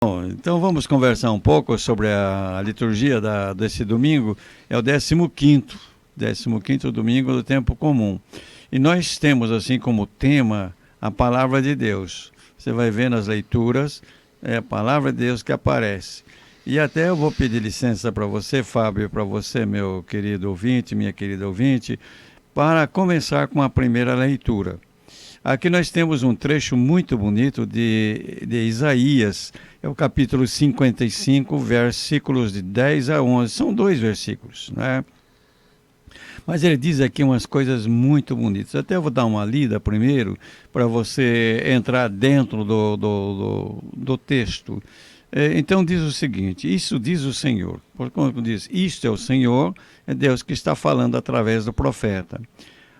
Bom, então vamos conversar um pouco sobre a liturgia desse domingo. É o 15º domingo do tempo comum. E nós temos assim como tema a palavra de Deus. Você vai ver nas leituras, é a palavra de Deus que aparece. E até eu vou pedir licença para você, Fábio, para você, meu querido ouvinte, minha querida ouvinte, para começar com a primeira leitura. Aqui nós temos um trecho muito bonito de Isaías, é o capítulo 55, versículos de 10 a 11. São 2 versículos, né? Mas ele diz aqui umas coisas muito bonitas. Até eu vou dar uma lida primeiro, para você entrar dentro do texto. Então diz o seguinte: isso diz o Senhor. Quando diz isto é o Senhor, é Deus que está falando através do profeta.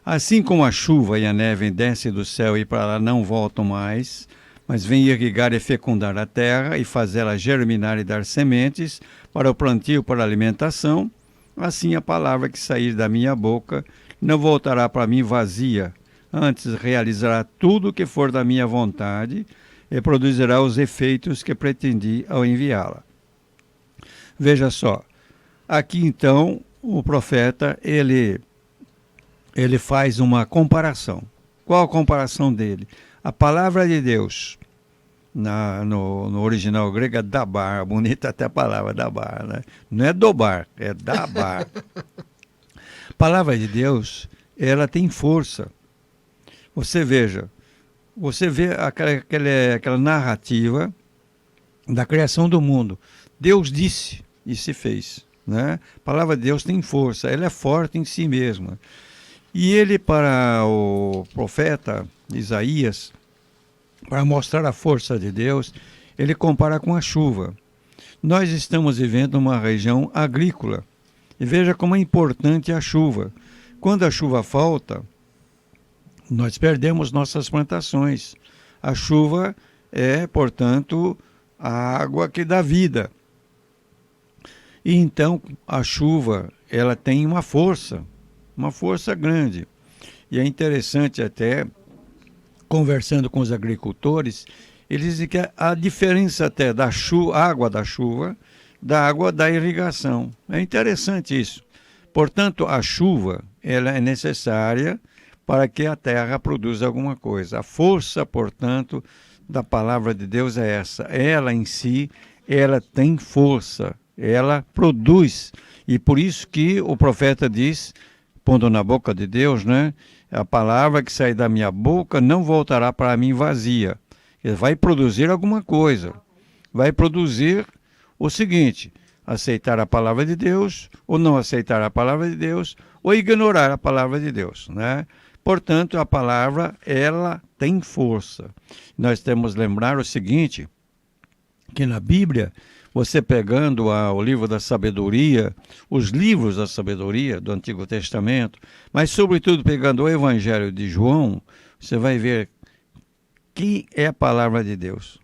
Assim como a chuva e a neve descem do céu e para lá não voltam mais, mas vêm irrigar e fecundar a terra e fazê-la germinar e dar sementes para o plantio, para a alimentação, assim a palavra que sair da minha boca não voltará para mim vazia, antes realizará tudo o que for da minha vontade e produzirá os efeitos que pretendi ao enviá-la. Veja só, aqui então o profeta, ele faz uma comparação. Qual a comparação dele? A palavra de Deus, no original grego, é dabar, bonita até a palavra dabar, né? Não é dobar, é dabar. A palavra de Deus, ela tem força. Você vê aquela narrativa da criação do mundo. Deus disse e se fez, né? A palavra de Deus tem força, ela é forte em si mesma. E ele, para o profeta Isaías, para mostrar a força de Deus, ele compara com a chuva. Nós estamos vivendo uma região agrícola. E veja como é importante a chuva. Quando a chuva falta, nós perdemos nossas plantações. A chuva é, portanto, a água que dá vida. E então a chuva, ela tem uma força grande. E é interessante até, conversando com os agricultores, eles dizem que a diferença até da água da chuva, da água da irrigação. É interessante isso. Portanto, a chuva, ela é necessária para que a terra produza alguma coisa. A força, portanto, da palavra de Deus é essa. Ela em si, ela tem força, ela produz. E por isso que o profeta diz, pondo na boca de Deus, né? A palavra que sai da minha boca não voltará para mim vazia. Ele vai produzir alguma coisa. Vai produzir o seguinte: aceitar a palavra de Deus, ou não aceitar a palavra de Deus, ou ignorar a palavra de Deus, né? Portanto, a palavra, ela tem força. Nós temos que lembrar o seguinte, que na Bíblia, você pegando o livro da sabedoria, os livros da sabedoria do Antigo Testamento, mas sobretudo pegando o Evangelho de João, você vai ver que é a palavra de Deus.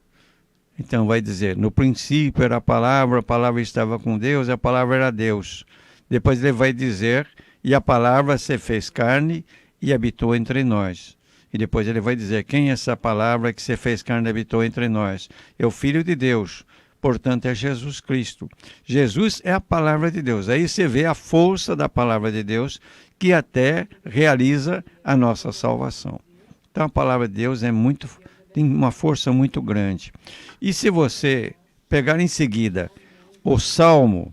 Então vai dizer, no princípio era a palavra estava com Deus, e a palavra era Deus. Depois ele vai dizer, e a palavra se fez carne e habitou entre nós. E depois ele vai dizer, quem é essa palavra que se fez carne e habitou entre nós? É o Filho de Deus. Portanto, é Jesus Cristo. Jesus é a palavra de Deus. Aí você vê a força da palavra de Deus que até realiza a nossa salvação. Então, a palavra de Deus tem uma força muito grande. E se você pegar em seguida o Salmo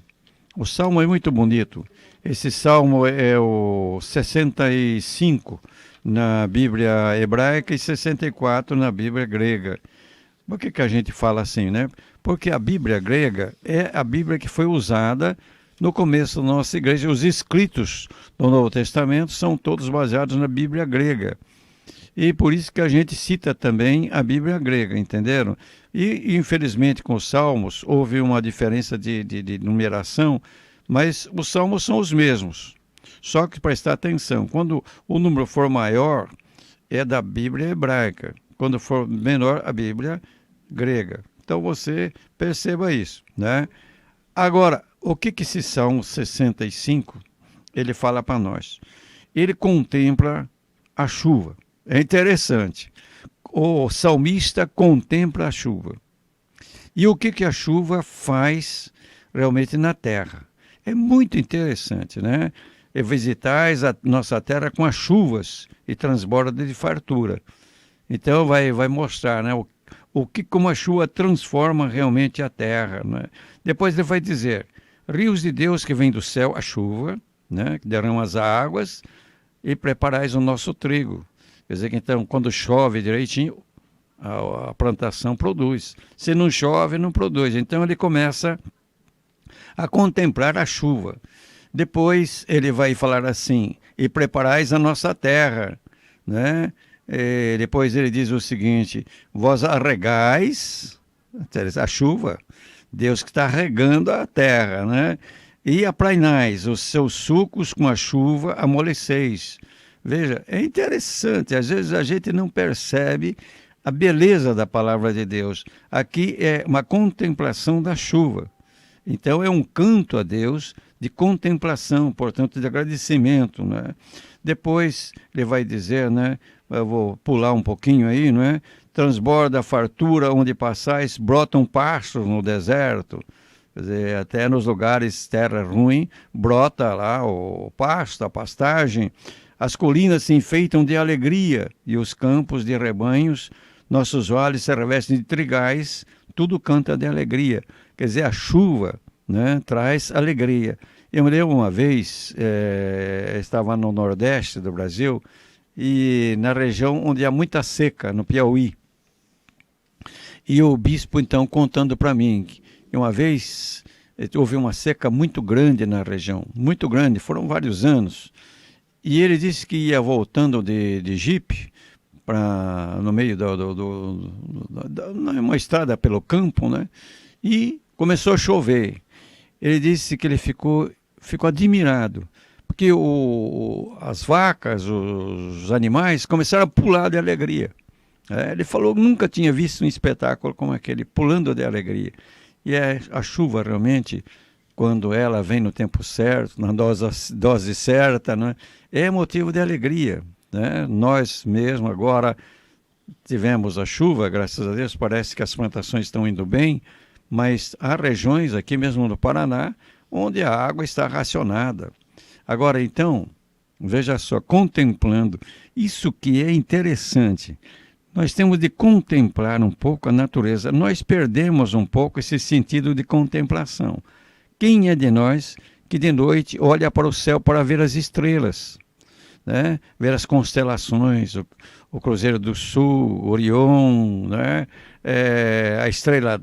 é muito bonito. Esse Salmo é o 65 na Bíblia hebraica e 64 na Bíblia grega. Por que a gente fala assim, né? Porque a Bíblia grega é a Bíblia que foi usada no começo da nossa igreja. Os escritos do Novo Testamento são todos baseados na Bíblia grega. E por isso que a gente cita também a Bíblia grega, entenderam? E infelizmente com os salmos houve uma diferença de numeração, mas os salmos são os mesmos. Só que prestar atenção, quando o número for maior, é da Bíblia hebraica. Quando for menor, a Bíblia grega. Então você perceba isso, né? Agora, o que esse Salmo 65 ele fala para nós? Ele contempla a chuva. É interessante. O salmista contempla a chuva. E o que a chuva faz realmente na terra? É muito interessante, né? E visitais a nossa terra com as chuvas e transborda de fartura. Então vai mostrar, né, como a chuva transforma realmente a terra, né? Depois ele vai dizer, rios de Deus que vem do céu, a chuva, né, que derrama as águas e preparais o nosso trigo. Quer dizer que então, quando chove direitinho, a plantação produz. Se não chove, não produz. Então ele começa a contemplar a chuva. Depois ele vai falar assim, e preparais a nossa terra, né? Depois ele diz o seguinte, vós arregais a chuva, Deus que está regando a terra, né? E aplainais os seus sucos com a chuva, amoleceis. Veja, é interessante, às vezes a gente não percebe a beleza da palavra de Deus. Aqui é uma contemplação da chuva. Então é um canto a Deus de contemplação, portanto de agradecimento, né? Depois ele vai dizer, né? Eu vou pular um pouquinho aí, não é? Transborda a fartura onde passais, brotam pastos no deserto. Quer dizer, até nos lugares terra ruim, brota lá o pasto, a pastagem. As colinas se enfeitam de alegria e os campos de rebanhos, nossos vales se revestem de trigais, tudo canta de alegria. Quer dizer, a chuva, né, traz alegria. Eu me lembro uma vez, estava no Nordeste do Brasil, e na região onde há muita seca, no Piauí. E o bispo, então, contando para mim que uma vez houve uma seca muito grande na região, muito grande, foram vários anos. E ele disse que ia voltando de jipe, no meio uma estrada pelo campo, né? E começou a chover. Ele disse que ele ficou admirado, porque as vacas, os animais começaram a pular de alegria. Ele falou que nunca tinha visto um espetáculo como aquele, pulando de alegria. E a chuva realmente, quando ela vem no tempo certo, na dose certa, né, é motivo de alegria, né? Nós mesmo agora tivemos a chuva, graças a Deus, parece que as plantações estão indo bem, mas há regiões aqui mesmo no Paraná onde a água está racionada. Agora, então, veja só, contemplando, isso que é interessante, nós temos de contemplar um pouco a natureza. Nós perdemos um pouco esse sentido de contemplação. Quem é de nós que de noite olha para o céu para ver as estrelas, né? Ver as constelações, o Cruzeiro do Sul, Orion, né? A estrela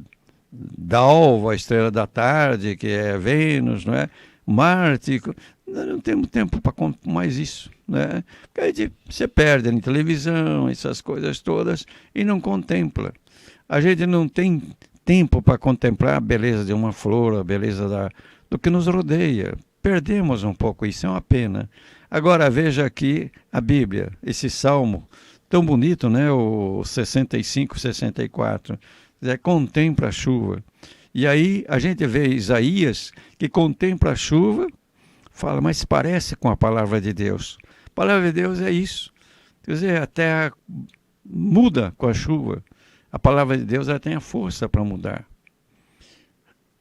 d'alva, a estrela da tarde, que é Vênus, não é? Marte. Nós não temos tempo para mais isso, né? Porque aí você perde em televisão, essas coisas todas, e não contempla. A gente não tem tempo para contemplar a beleza de uma flor, a beleza do que nos rodeia. Perdemos um pouco isso, é uma pena. Agora veja aqui a Bíblia, esse salmo tão bonito, né? O 65, 64. Contempla a chuva. E aí a gente vê Isaías que contempla a chuva, fala, mas parece com a palavra de Deus. A palavra de Deus é isso. Quer dizer, a terra muda com a chuva. A palavra de Deus ela tem a força para mudar.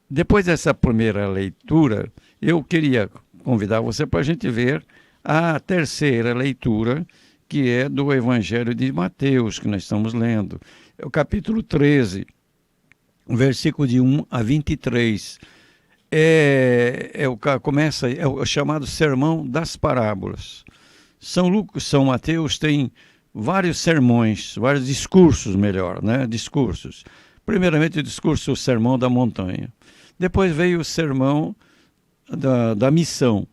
Depois dessa primeira leitura, eu queria convidar você para a gente ver a terceira leitura, que é do Evangelho de Mateus, que nós estamos lendo. É o capítulo 13, versículo de 1 a 23. É o chamado Sermão das Parábolas. São Mateus tem vários sermões, vários discursos, melhor, né? Discursos. Primeiramente o Sermão da Montanha. Depois veio o Sermão da Missão.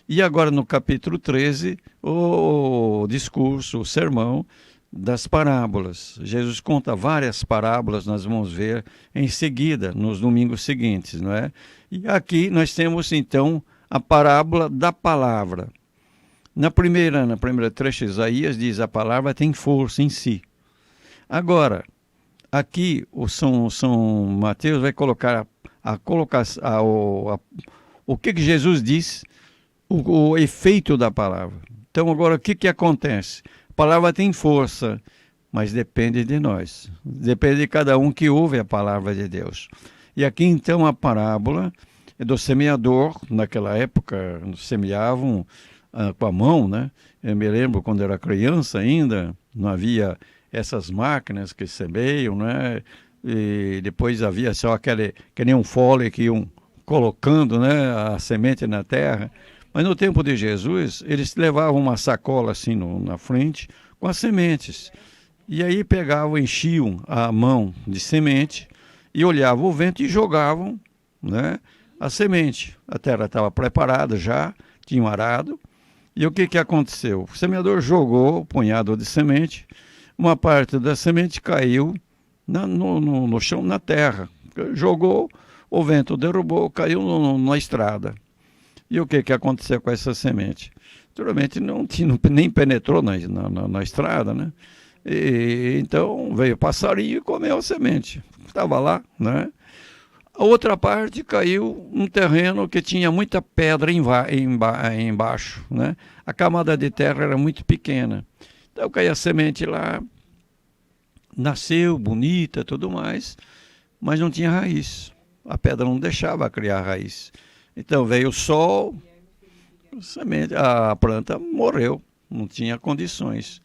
E agora no capítulo 13, o discurso, o Sermão das Parábolas. Jesus conta várias parábolas, nós vamos ver em seguida, nos domingos seguintes, não é? E aqui nós temos então a parábola da palavra. Na primeira trecho de Isaías diz, a palavra tem força em si. Agora, aqui o São Mateus vai colocar o que Jesus diz, o efeito da palavra. Então agora o que acontece? A palavra tem força. mas depende de nós. Depende de cada um que ouve a palavra de Deus. E aqui então a parábola é do semeador. Naquela época semeavam com a mão, né? Eu me lembro quando era criança ainda, não havia essas máquinas que semeiam, né? E depois havia só que nem um fole que iam colocando, né, a semente na terra. Mas no tempo de Jesus, eles levavam uma sacola assim na frente com as sementes. E aí pegavam, enchiam a mão de semente e olhavam o vento e jogavam, né, a semente. A terra estava preparada já, tinham arado. E o que aconteceu? O semeador jogou o punhado de semente, uma parte da semente caiu no chão, na terra. Jogou, o vento derrubou, caiu na estrada. E o que aconteceu com essa semente? Naturalmente nem penetrou na estrada, né? E, então veio passarinho e comeu a semente. Estava lá, né? A outra parte caiu num terreno que tinha muita pedra embaixo, né? A camada de terra era muito pequena. Então caiu a semente lá, nasceu bonita, tudo mais, mas não tinha raiz. A pedra não deixava criar raiz. Então veio o sol, a planta morreu, não tinha condições.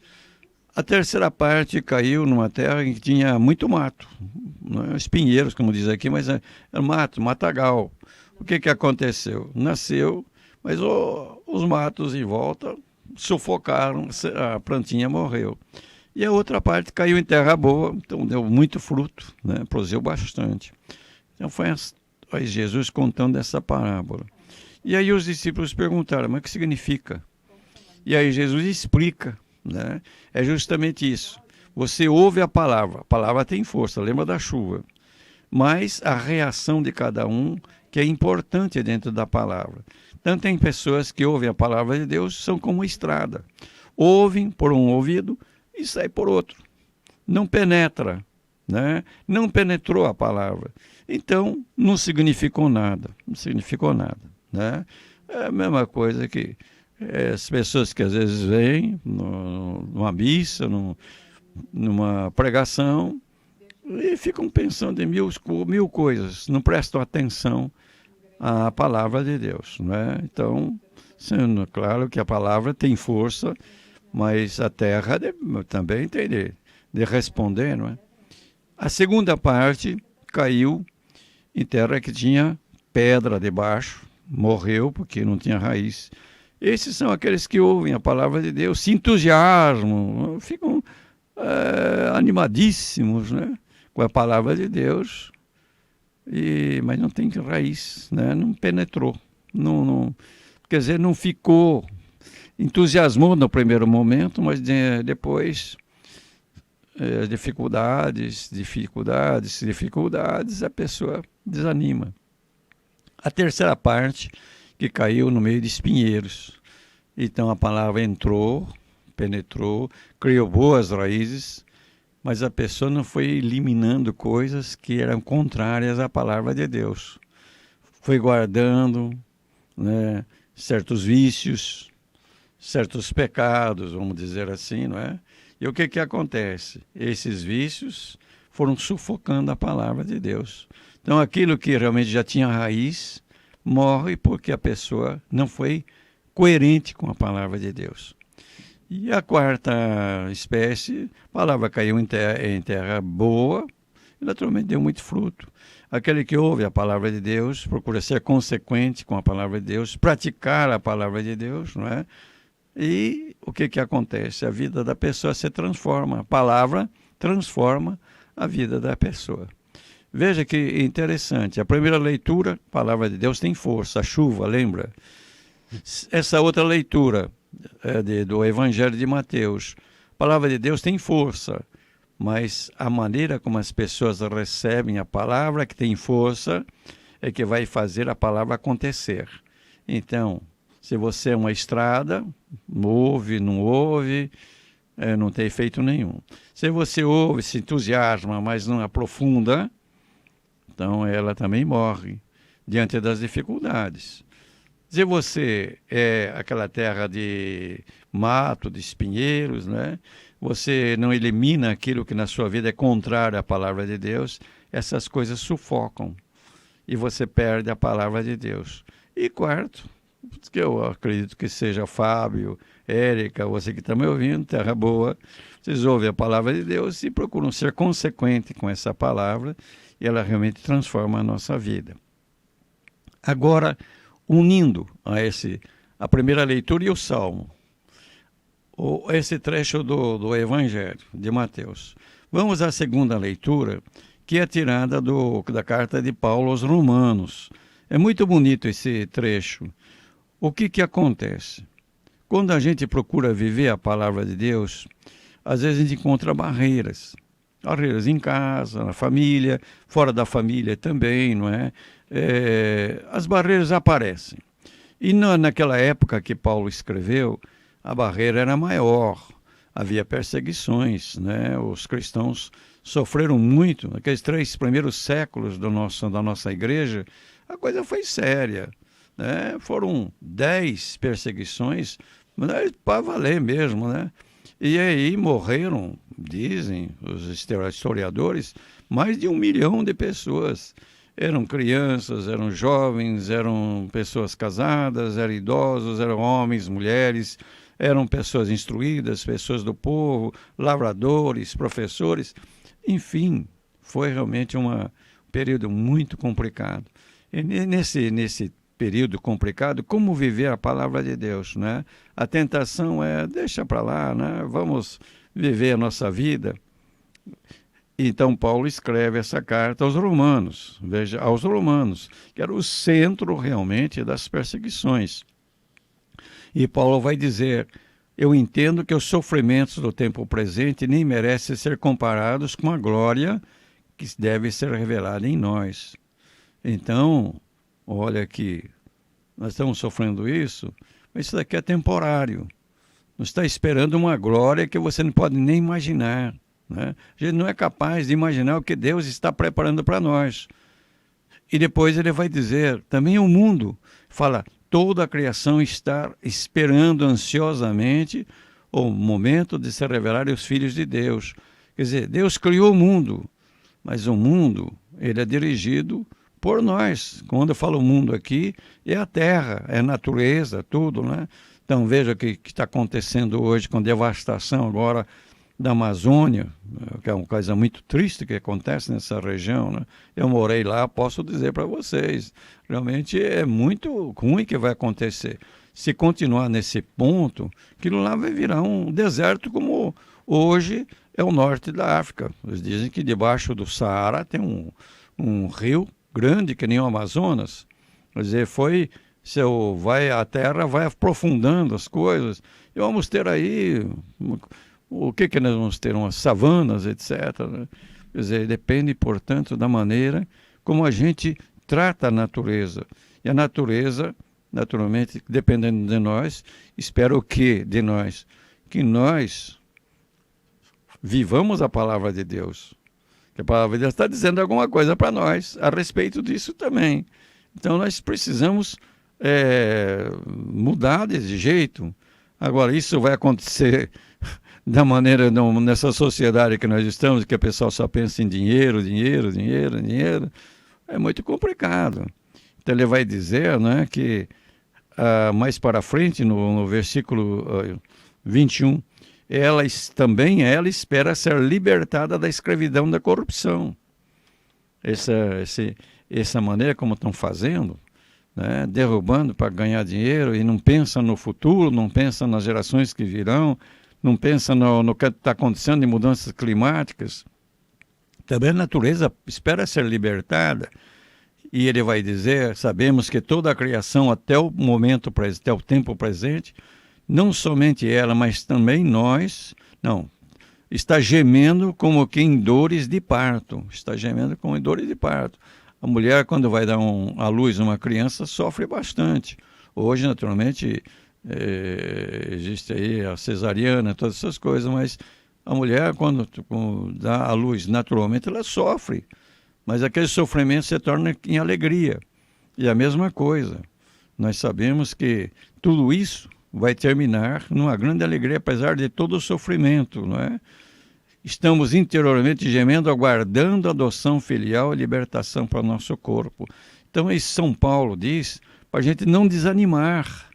A terceira parte caiu numa terra em que tinha muito mato, né? Espinheiros, como diz aqui, mas é mato, matagal. O que aconteceu? Nasceu, mas os matos em volta sufocaram, a plantinha morreu. E a outra parte caiu em terra boa, então deu muito fruto, né? Produziu bastante. Então foi Jesus contando essa parábola. E aí os discípulos perguntaram, mas o que significa? E aí Jesus explica, né? É justamente isso. Você ouve a palavra tem força, lembra da chuva. Mas a reação de cada um que é importante dentro da palavra. Então tem pessoas que ouvem a palavra de Deus, são como estrada. Ouvem por um ouvido e sai por outro. Não penetra, né? Não penetrou a palavra. Então não significou nada, né? É a mesma coisa que as pessoas que às vezes vêm numa missa, numa pregação, e ficam pensando em mil coisas, não prestam atenção à palavra de Deus, né? Então, sendo claro que a palavra tem força, mas a terra também tem de responder, não é? A segunda parte caiu em terra que tinha pedra debaixo, morreu porque não tinha raiz. Esses são aqueles que ouvem a palavra de Deus, se entusiasmam, ficam animadíssimos, né, com a palavra de Deus, mas não tem raiz, né, não penetrou, quer dizer, não ficou, entusiasmou no primeiro momento, mas depois dificuldades, a pessoa desanima. A terceira parte que caiu no meio de espinheiros. Então a palavra entrou, penetrou, criou boas raízes, mas a pessoa não foi eliminando coisas que eram contrárias à palavra de Deus. Foi guardando, né, certos vícios, certos pecados, vamos dizer assim, não é? E o que acontece? Esses vícios foram sufocando a palavra de Deus. Então aquilo que realmente já tinha raiz morre porque a pessoa não foi coerente com a palavra de Deus. E a quarta espécie, a palavra caiu em terra boa e naturalmente deu muito fruto. Aquele que ouve a palavra de Deus, procura ser consequente com a palavra de Deus, praticar a palavra de Deus, não é? E o que acontece? A vida da pessoa se transforma, a palavra transforma a vida da pessoa. Veja que interessante, a primeira leitura, a palavra de Deus tem força, a chuva, lembra? Essa outra leitura do Evangelho de Mateus, a palavra de Deus tem força, mas a maneira como as pessoas recebem a palavra que tem força é que vai fazer a palavra acontecer. Então, se você é uma estrada, ouve, não ouve, não tem efeito nenhum. Se você ouve, se entusiasma, mas não aprofunda, então ela também morre diante das dificuldades. Se você é aquela terra de mato, de espinheiros, né? você não elimina aquilo que na sua vida é contrário à palavra de Deus, essas coisas sufocam e você perde a palavra de Deus. E quarto, que eu acredito que seja Fábio, Érica, você que está me ouvindo, terra boa, vocês ouvem a palavra de Deus e procuram ser consequentes com essa palavra e ela realmente transforma a nossa vida. Agora, unindo a primeira leitura e o Salmo, esse trecho do Evangelho de Mateus. Vamos à segunda leitura, que é tirada da carta de Paulo aos Romanos. É muito bonito esse trecho. O que acontece? Quando a gente procura viver a palavra de Deus, às vezes a gente encontra barreiras. Barreiras em casa, na família, fora da família também, não é? As barreiras aparecem. E naquela época que Paulo escreveu, a barreira era maior, havia perseguições, né? Os cristãos sofreram muito. Naqueles 3 primeiros séculos da nossa igreja, a coisa foi séria, né? Foram 10 perseguições, mas para valer mesmo, né? E aí morreram, dizem os historiadores, mais de 1 milhão de pessoas. Eram crianças, eram jovens, eram pessoas casadas, eram idosos, eram homens, mulheres, eram pessoas instruídas, pessoas do povo, lavradores, professores. Enfim, foi realmente um período muito complicado. E nesse período complicado, como viver a palavra de Deus, né? A tentação deixa para lá, né? Vamos viver a nossa vida. Então Paulo escreve essa carta aos romanos, veja, aos romanos, que era o centro realmente das perseguições. E Paulo vai dizer: eu entendo que os sofrimentos do tempo presente nem merecem ser comparados com a glória que deve ser revelada em nós. Então, olha aqui, nós estamos sofrendo isso, mas isso daqui é temporário. Nos está esperando uma glória que você não pode nem imaginar, né? A gente não é capaz de imaginar o que Deus está preparando para nós. E depois ele vai dizer, também o mundo, fala, toda a criação está esperando ansiosamente o momento de se revelar os filhos de Deus. Quer dizer, Deus criou o mundo, mas o mundo, ele é dirigido por nós. Quando eu falo mundo aqui, é a terra, é a natureza, tudo, né? Então veja o que está acontecendo hoje com devastação agora da Amazônia, que é uma coisa muito triste que acontece nessa região, né? Eu morei lá, posso dizer para vocês, realmente é muito ruim que vai acontecer. Se continuar nesse ponto, aquilo lá vai virar um deserto como hoje é o norte da África. Eles dizem que debaixo do Saara tem um rio grande que nem o Amazonas. Quer dizer, a terra vai aprofundando as coisas e vamos ter aí... O que nós vamos ter? Umas savanas, etc. Né? Quer dizer, depende, portanto, da maneira como a gente trata a natureza. E a natureza, naturalmente, dependendo de nós, espera o quê de nós? Que nós vivamos a palavra de Deus. Que a palavra de Deus está dizendo alguma coisa para nós a respeito disso também. Então, nós precisamos mudar desse jeito. Agora, isso vai acontecer... da maneira, nessa sociedade que nós estamos, que o pessoal só pensa em dinheiro, dinheiro, dinheiro, dinheiro, é muito complicado. Então ele vai dizer, né, que mais para frente, no versículo 21, ela espera ser libertada da escravidão da corrupção. Essa maneira como estão fazendo, né, derrubando para ganhar dinheiro e não pensa no futuro, não pensa nas gerações que virão, não pensa no que está acontecendo em mudanças climáticas. Também a natureza espera ser libertada. E ele vai dizer, sabemos que toda a criação até o tempo presente, não somente ela, mas também nós, está gemendo como que em dores de parto. Está gemendo como em dores de parto. A mulher, quando vai dar à luz uma criança, sofre bastante. Hoje, naturalmente... existe aí a cesariana, todas essas coisas, mas a mulher, quando dá à luz naturalmente, ela sofre, mas aquele sofrimento se torna em alegria. E a mesma coisa, nós sabemos que tudo isso vai terminar numa grande alegria, apesar de todo o sofrimento, não é? Estamos interiormente gemendo, aguardando a adoção filial e libertação para o nosso corpo. Então, esse São Paulo diz para a gente não desanimar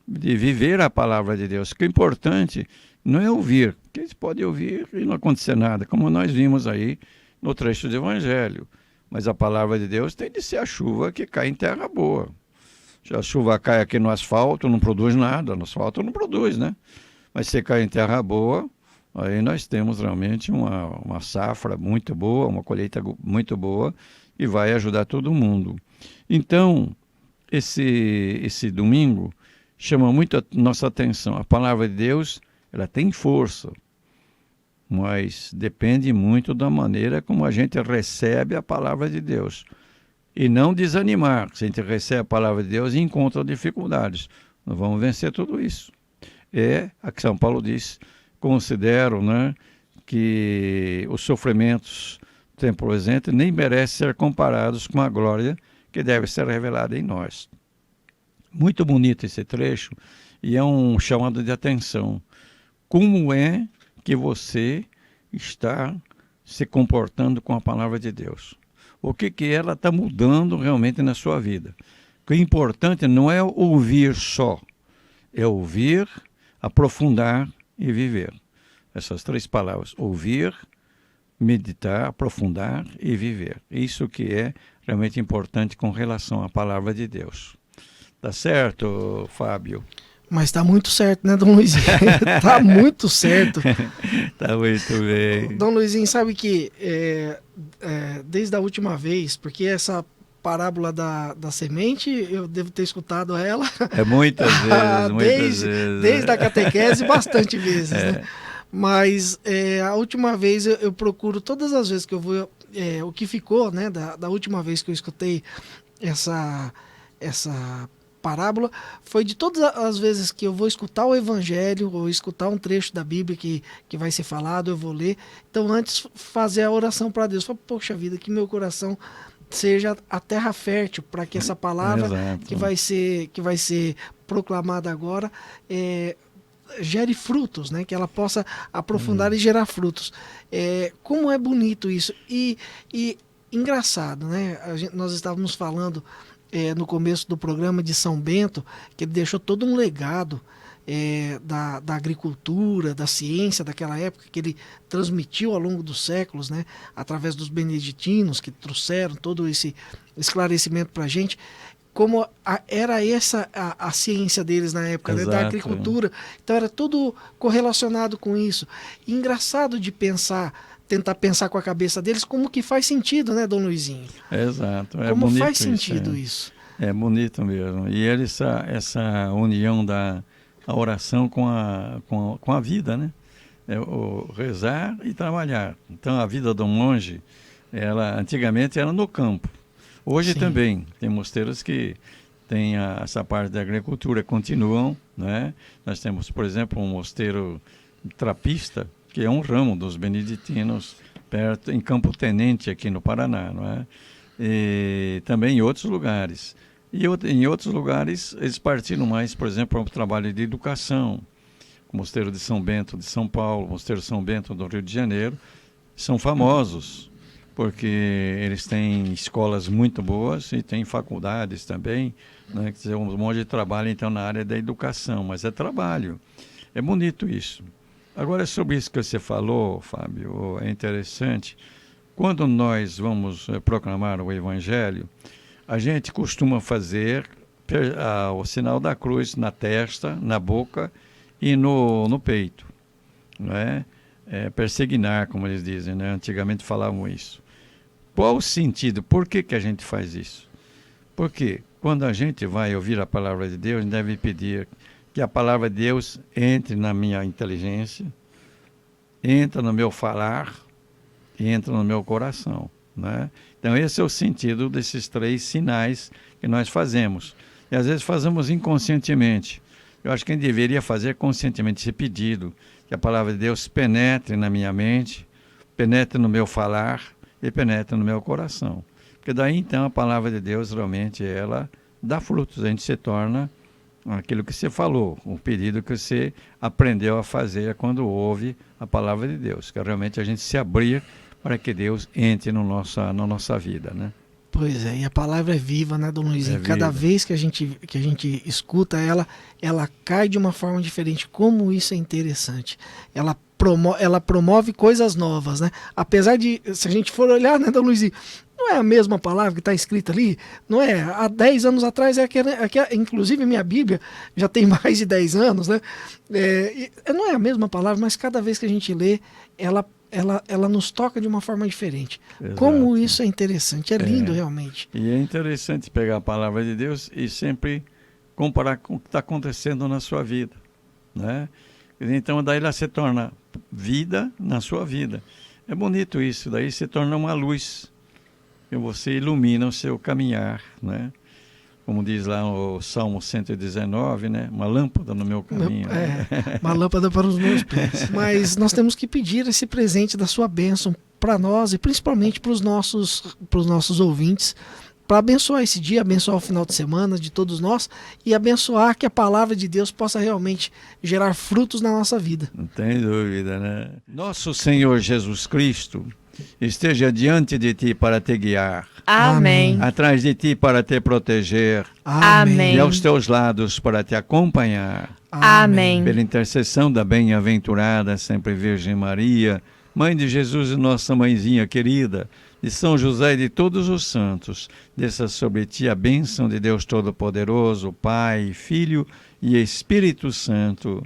de viver a palavra de Deus. O que é importante não é ouvir, porque eles podem ouvir e não acontecer nada, como nós vimos aí no trecho do Evangelho. Mas a palavra de Deus tem de ser a chuva que cai em terra boa. Se a chuva cai aqui no asfalto, não produz nada. No asfalto não produz, né? Mas se cai em terra boa, aí nós temos realmente uma safra muito boa, uma colheita muito boa, e vai ajudar todo mundo. Então, esse domingo chama muito a nossa atenção. A palavra de Deus, ela tem força, mas depende muito da maneira como a gente recebe a palavra de Deus. E não desanimar. Se a gente recebe a palavra de Deus e encontra dificuldades, nós vamos vencer tudo isso. É a que São Paulo diz, considero, né, que os sofrimentos do tempo presente nem merecem ser comparados com a glória que deve ser revelada em nós. Muito bonito esse trecho e é um chamado de atenção. Como é que você está se comportando com a palavra de Deus? O que ela está mudando realmente na sua vida? O que é importante não é ouvir só, é ouvir, aprofundar e viver. Essas três palavras, ouvir, meditar, aprofundar e viver. Isso que é realmente importante com relação à palavra de Deus. Tá certo, Fábio? Mas está muito certo, né, Dom Luizinho? Está muito certo. Tá muito bem. Dom Luizinho, sabe que desde a última vez, porque essa parábola da semente, eu devo ter escutado ela. Muitas vezes. Desde a catequese, bastante vezes, né? Mas a última vez eu procuro, todas as vezes que eu vou, o que ficou, né, da última vez que eu escutei essa parábola, foi de todas as vezes que eu vou escutar o Evangelho, ou escutar um trecho da Bíblia que vai ser falado, eu vou ler. Então, antes, fazer a oração para Deus. Falar, poxa vida, que meu coração seja a terra fértil para que essa palavra que vai ser proclamada agora gere frutos, né? Que ela possa aprofundar e gerar frutos. Como é bonito isso. E engraçado, né? Nós estávamos falando no começo do programa de São Bento, que ele deixou todo um legado da agricultura, da ciência daquela época, que ele transmitiu ao longo dos séculos, né, através dos beneditinos, que trouxeram todo esse esclarecimento para a gente, como era essa a ciência deles na época, né, da agricultura. Então era tudo correlacionado com isso. E engraçado de tentar pensar com a cabeça deles como que faz sentido, né, Dom Luizinho? Exato. Como faz sentido isso? É bonito mesmo. E essa união da oração com a vida, né? O rezar e trabalhar. Então a vida do monge, antigamente era no campo. Hoje também tem mosteiros que têm essa parte da agricultura, continuam, né? Nós temos, por exemplo, um mosteiro trapista, que é um ramo dos beneditinos, perto em Campo Tenente, aqui no Paraná, não é? E também em outros lugares. E em outros lugares eles partiram mais, por exemplo, para o trabalho de educação. O Mosteiro de São Bento de São Paulo, o Mosteiro São Bento do Rio de Janeiro, são famosos, porque eles têm escolas muito boas e têm faculdades também, né? Quer dizer, um monte de trabalho então na área da educação, mas é trabalho. É bonito isso. Agora, sobre isso que você falou, Fábio, é interessante. Quando nós vamos proclamar o Evangelho, a gente costuma fazer o sinal da cruz na testa, na boca e no peito. Não é? Persignar, como eles dizem, né? Antigamente falavam isso. Qual o sentido? Por que a gente faz isso? Porque quando a gente vai ouvir a palavra de Deus, a gente deve pedir que a palavra de Deus entre na minha inteligência, entra no meu falar e entra no meu coração, né? Então esse é o sentido desses três sinais que nós fazemos. E às vezes fazemos inconscientemente. Eu acho que a gente deveria fazer conscientemente esse pedido, que a palavra de Deus penetre na minha mente, penetre no meu falar e penetre no meu coração. Porque daí então a palavra de Deus realmente ela dá frutos, a gente se torna aquilo que você falou, o pedido que você aprendeu a fazer quando ouve a palavra de Deus, que realmente a gente se abrir para que Deus entre na nossa vida, né? Pois é, e a palavra é viva, né, Dom Luizinho? É Cada viva. vez que a gente escuta ela cai de uma forma diferente. Como isso é interessante. Ela promove coisas novas, né? Apesar de, se a gente for olhar, né, Dom Luizinho, não é a mesma palavra que está escrita ali, não é? Há 10 anos atrás, inclusive minha Bíblia já tem mais de 10 anos, né? Não é a mesma palavra, mas cada vez que a gente lê, ela nos toca de uma forma diferente. Exato. Como isso é interessante, é lindo realmente. E é interessante pegar a palavra de Deus e sempre comparar com o que está acontecendo na sua vida, né? Então daí ela se torna vida na sua vida. É bonito isso, daí se torna uma luz que você ilumina o seu caminhar, né? Como diz lá o Salmo 119, né? Uma lâmpada no meu caminho. Uma lâmpada para os meus pés. Mas nós temos que pedir esse presente da sua bênção para nós e principalmente para os nossos ouvintes, para abençoar esse dia, abençoar o final de semana de todos nós e abençoar que a palavra de Deus possa realmente gerar frutos na nossa vida. Não tem dúvida, né? Nosso Senhor Jesus Cristo esteja diante de ti para te guiar. Amém. Atrás de ti para te proteger. Amém. E aos teus lados para te acompanhar. Amém. Pela intercessão da bem-aventurada sempre Virgem Maria, Mãe de Jesus e nossa mãezinha querida, de São José e de todos os santos, desça sobre ti a bênção de Deus Todo-Poderoso, Pai, Filho e Espírito Santo.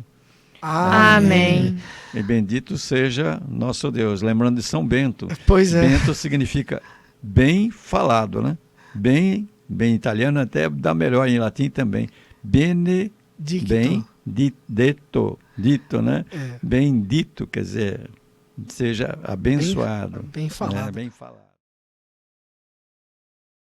Amém. E bendito seja nosso Deus. Lembrando de São Bento. Pois é. Bento significa bem falado, né? Bem italiano, até dá melhor em latim também. Dito, né? Bendito, quer dizer, seja abençoado. Bem falado. Bem falado.